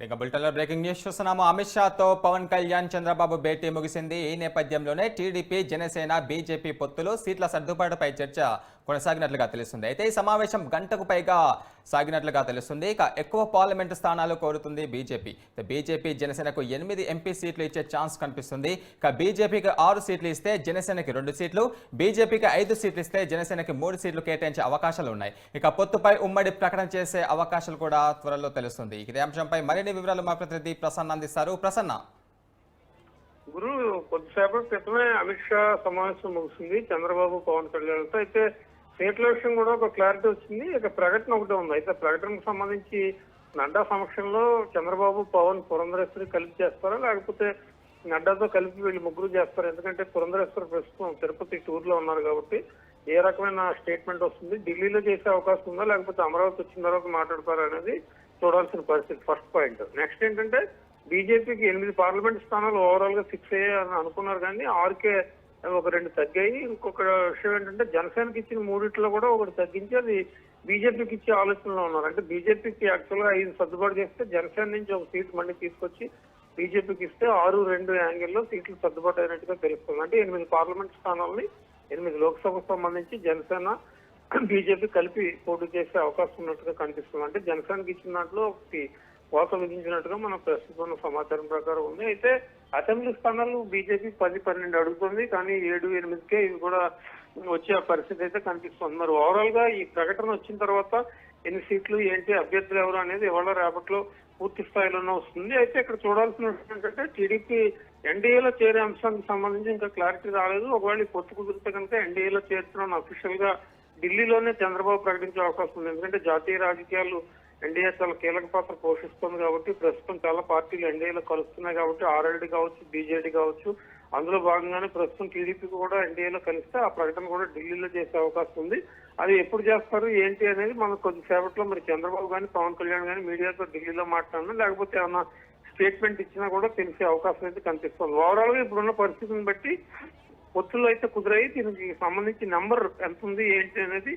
ఇక బులెటిన్లో breaking news చూస్తున్నాము. అమిత్ షాతో పవన్ కళ్యాణ్ చంద్రబాబు భేటీ ముగిసింది. ఈ నేపథ్యంలోనే టీడీపీ జనసేన బీజేపీ పొత్తులు సీట్ల సర్దుబాటుపై చర్చ కొనసాగినట్లుగా తెలుస్తుంది. అయితే ఈ సమావేశం గంటకు పైగా సాగినట్లుగా తెలుస్తుంది. ఇక ఎక్కువ పార్లమెంటు స్థానాలు కోరుతుంది బీజేపీ జనసేనకు 8 ఎంపీ సీట్లు ఇచ్చే ఛాన్స్ కనిపిస్తుంది. ఇక బీజేపీకి 6 సీట్లు ఇస్తే జనసేనకి 2 సీట్లు, బీజేపీకి 5 సీట్లు ఇస్తే జనసేనకి 3 సీట్లు కేటాయించే అవకాశాలు ఉన్నాయి. ఇక పొత్తుపై ఉమ్మడి ప్రకటన చేసే అవకాశాలు కూడా త్వరలో తెలుస్తుంది. ఇదే అంశంపై మరిన్ని వివరాలు మా ప్రతినిధి ప్రసన్న అందిస్తారు. ప్రసన్న, గురు కొద్దిసేపటి క్రితమే అమిత్ షా సమావేశం ముగిసింది చంద్రబాబు పవన్ కళ్యాణ్తో. అయితే సీట్ల విషయం కూడా ఒక క్లారిటీ వచ్చింది. ఇక ప్రకటన ఒకటే ఉంది. అయితే ప్రకటనకు సంబంధించి నడ్డా సమక్షంలో చంద్రబాబు పవన్ పురంధరేశ్వరి కలిపి చేస్తారా, లేకపోతే నడ్డాతో కలిపి వీళ్ళు ముగ్గురు చేస్తారు? ఎందుకంటే పురంధరేశ్వరి ప్రస్తుతం తిరుపతి టూర్ లో ఉన్నారు కాబట్టి ఏ రకమైన స్టేట్మెంట్ వస్తుంది, ఢిల్లీలో చేసే అవకాశం ఉందా, లేకపోతే అమరావతి వచ్చిన తర్వాత మాట్లాడతారా అనేది చూడాల్సిన పరిస్థితి. First point. నెక్స్ట్ ఏంటంటే బీజేపీకి 8 పార్లమెంట్ స్థానాలు ఓవరాల్ గా 6 అయ్యాయని అనుకున్నారు, కానీ 6కే ఒక 2 తగ్గాయి. ఇంకొక విషయం ఏంటంటే జనసేనకి ఇచ్చిన 3 కూడా ఒకటి తగ్గించి అది బీజేపీకి ఇచ్చే ఆలోచనలో ఉన్నారు. అంటే బీజేపీకి యాక్చువల్ గా 5 సర్దుబాటు చేస్తే జనసేన నుంచి ఒక సీట్ మళ్ళీ తీసుకొచ్చి బీజేపీకి ఇస్తే 6-2 యాంగిల్లో సీట్లు సర్దుబాటు అయినట్టుగా తెలుస్తుంది. అంటే 8 పార్లమెంట్ స్థానాలని 8 లోక్సభకు సంబంధించి జనసేన బీజేపీ కలిపి పోటీ చేసే అవకాశం ఉన్నట్టుగా కనిపిస్తుంది. అంటే జనసేనకి ఇచ్చిన దాంట్లో ఒకటి కోత విధించినట్టుగా మన ప్రస్తుతం ఉన్న సమాచారం ప్రకారం ఉంది. అయితే అసెంబ్లీ స్థానాలు బీజేపీ 10-12 అడుగుతుంది, కానీ 7-8కే ఇవి కూడా వచ్చే పరిస్థితి అయితే కనిపిస్తుంది. మరి ఓవరాల్ గా ఈ ప్రకటన వచ్చిన తర్వాత ఎన్ని సీట్లు ఏంటి, అభ్యర్థులు ఎవరు అనేది ఇవాళ రేపట్లో పూర్తి స్థాయిలోనే వస్తుంది. అయితే ఇక్కడ చూడాల్సిన విషయం ఏంటంటే టీడీపీ ఎన్డీఏలో చేరే అంశానికి సంబంధించి ఇంకా క్లారిటీ రాలేదు. ఒకవేళ ఈ పొత్తు కుదిరితే కనుక ఎన్డీఏలో చేరుతున్నాను అఫీషియల్ గా ఢిల్లీలోనే చంద్రబాబు ప్రకటించే అవకాశం ఉంది. ఎందుకంటే జాతీయ రాజకీయాలు ఎన్డీఏ చాలా కీలక పాత్ర పోషిస్తుంది కాబట్టి ప్రస్తుతం చాలా పార్టీలు ఎన్డీఏలో కలుస్తున్నాయి కాబట్టి ఆర్ఎల్డీ కావచ్చు, బీజేడీ కావచ్చు, అందులో భాగంగానే ప్రస్తుతం టీడీపీ కూడా ఎన్డీఏలో కలిస్తే ఆ ప్రకటన కూడా ఢిల్లీలో చేసే అవకాశం ఉంది. అది ఎప్పుడు చేస్తారు ఏంటి అనేది మనకు కొద్దిసేపట్లో మరి చంద్రబాబు కానీ పవన్ కళ్యాణ్ కానీ మీడియాతో ఢిల్లీలో మాట్లాడినా లేకపోతే ఏమన్నా స్టేట్మెంట్ ఇచ్చినా కూడా తెలిసే అవకాశం అయితే కనిపిస్తుంది. ఓవరాల్ గా ఇప్పుడున్న పరిస్థితిని బట్టి పొత్తులు అయితే కుదిరాయి. దీనికి సంబంధించి నెంబర్ ఎంత ఉంది ఏంటి అనేది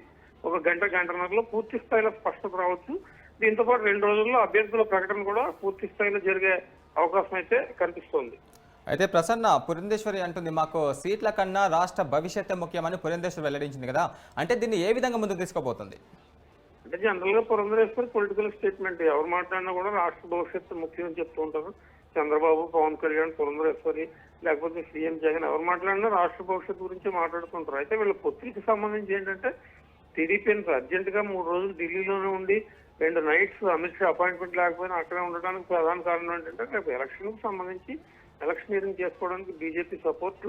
ఒక గంటన్నరలో పూర్తి స్థాయిలో స్పష్టత రావచ్చు. దీంతో పాటు 2 రోజుల్లో అభ్యర్థుల ప్రకటన కూడా పూర్తి స్థాయిలో జరిగే అవకాశం అయితే కనిపిస్తోంది. అయితే ప్రసన్న, పురంధేశ్వరి అంటుంది మాకు సీట్ల కన్నా రాష్ట్ర భవిష్యత్తు ముఖ్యమని పురంధేశ్వరి వెల్లడించింది కదా, అంటే దీన్ని ఏ విధంగా ముందుకు తీసుకోబోతుంది? అంటే జనరల్ గా పురంధరేశ్వరి పొలిటికల్ స్టేట్మెంట్ ఎవరు మాట్లాడినా కూడా రాష్ట్ర భవిష్యత్తు ముఖ్యం అని చెప్తూ ఉంటారు. చంద్రబాబు, పవన్ కళ్యాణ్, పురంధరేశ్వరి లేకపోతే సీఎం జగన్ ఎవరు మాట్లాడినా రాష్ట్ర భవిష్యత్తు గురించి మాట్లాడుతుంటారు. అయితే వీళ్ళ పొత్తులకి సంబంధించి ఏంటంటే టీడీపీ అర్జెంట్ గా 3 రోజులు ఢిల్లీలోనే ఉండి 2 నైట్స్ అమిత్ షా అపాయింట్మెంట్ లేకపోయినా అక్కడే ఉండడానికి ప్రధాన కారణం ఏంటంటే రేపు ఎలక్షన్ కు సంబంధించి ఎలక్షనీరింగ్ చేసుకోవడానికి బీజేపీ సపోర్ట్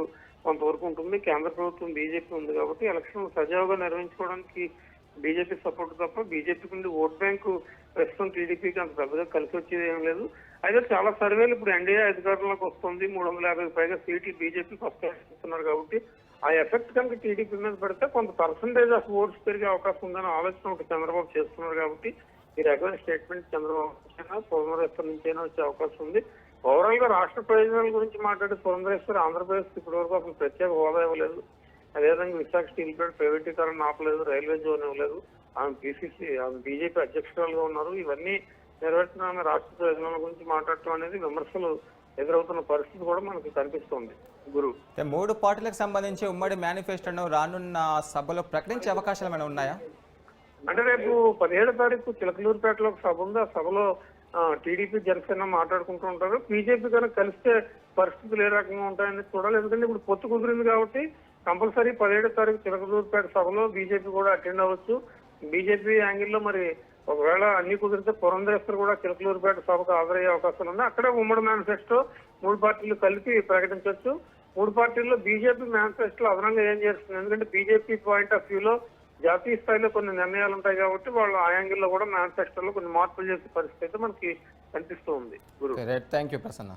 కొంతవరకు ఉంటుంది. కేంద్ర ప్రభుత్వం బీజేపీ ఉంది కాబట్టి ఎలక్షన్ సజావుగా నిర్వహించుకోవడానికి బీజేపీ సపోర్ట్ తప్ప బీజేపీకి నుండి ఓట్ బ్యాంకు ప్రస్తుతం టీడీపీకి అంత పెద్దగా కలిసి వచ్చేది ఏం లేదు. అయితే చాలా సర్వేలు ఇప్పుడు ఎన్డీఏ అధికారంలోకి వస్తుంది, 350 పైగా సీట్లు బీజేపీకి వస్తున్నారు కాబట్టి ఆ ఎఫెక్ట్ కనుక టీడీపీ మీద పెడితే కొంత పర్సంటేజ్ ఆఫ్ ఓట్స్ పెరిగే అవకాశం ఉందనే ఆలోచన ఒకటి చంద్రబాబు చేస్తున్నారు కాబట్టి ఈ రకమైన స్టేట్మెంట్ చంద్రబాబు పురంధరేశ్వరి నుంచైనా వచ్చే అవకాశం ఉంది. ఓవరాల్ గా రాష్ట్ర ప్రయోజనాల గురించి మాట్లాడే పురంధరేశ్వరి ఆంధ్రప్రదేశ్ ఇప్పటి వరకు అసలు ప్రత్యేక హోదా ఇవ్వలేదు, అదేవిధంగా విశాఖ స్టీల్ ప్లాంట్ ప్రైవేటీకరణ ఆపలేదు, రైల్వే జోన్ ఇవ్వలేదు, ఆమె పీసీసీ ఆమె బీజేపీ అధ్యక్షురాలుగా ఉన్నారు. ఇవన్నీ నెరవేర్చిన రాష్ట్ర ప్రయోజనాల గురించి మాట్లాడటం అనేది విమర్శలు ఎదురవుతున్న పరిస్థితి కూడా మనకు కనిపిస్తోంది. గురు 3 పార్టీలకు సంబంధించి ఉమ్మడి మేనిఫెస్టోను రానున్న సభలో ప్రకటించే అవకాశాలు ఏమైనా ఉన్నాయా? అంటే రేపు 17వ తారీఖు చిలకలూరుపేటలో ఒక సభ ఉంది. ఆ సభలో టీడీపీ జనసేన మాట్లాడుకుంటూ ఉంటారు. బీజేపీ కనుక కలిస్తే పరిస్థితులు ఏ రకంగా ఉంటాయని చూడాలి. ఎందుకంటే ఇప్పుడు పొత్తు కుదిరింది కాబట్టి కంపల్సరీ 17వ తారీఖు చిలకలూరుపేట సభలో బీజేపీ కూడా అటెండ్ అవ్వచ్చు. బీజేపీ యాంగిల్లో మరి ఒకవేళ అన్ని కుదిరితే పురంధరేశ్వరి కూడా చిలకలూరుపేట సభకు హాజరయ్యే అవకాశం ఉంది. అక్కడే ఉమ్మడి మేనిఫెస్టో 3 పార్టీలు కలిపి ప్రకటించవచ్చు. 3 పార్టీల్లో బీజేపీ మేనిఫెస్టో అదనంగా ఏం చేస్తుంది, ఎందుకంటే బీజేపీ పాయింట్ ఆఫ్ వ్యూలో జాతీయ స్థాయిలో కొన్ని నిర్ణయాలు ఉంటాయి కాబట్టి వాళ్ళు ఆ యాంగిల్లో కూడా మేనిఫెస్టోలో కొన్ని మార్పులు చేసే పరిస్థితి అయితే మనకి కనిపిస్తూ ఉంది. గురు, థ్యాంక్ యూ ప్రసన్న.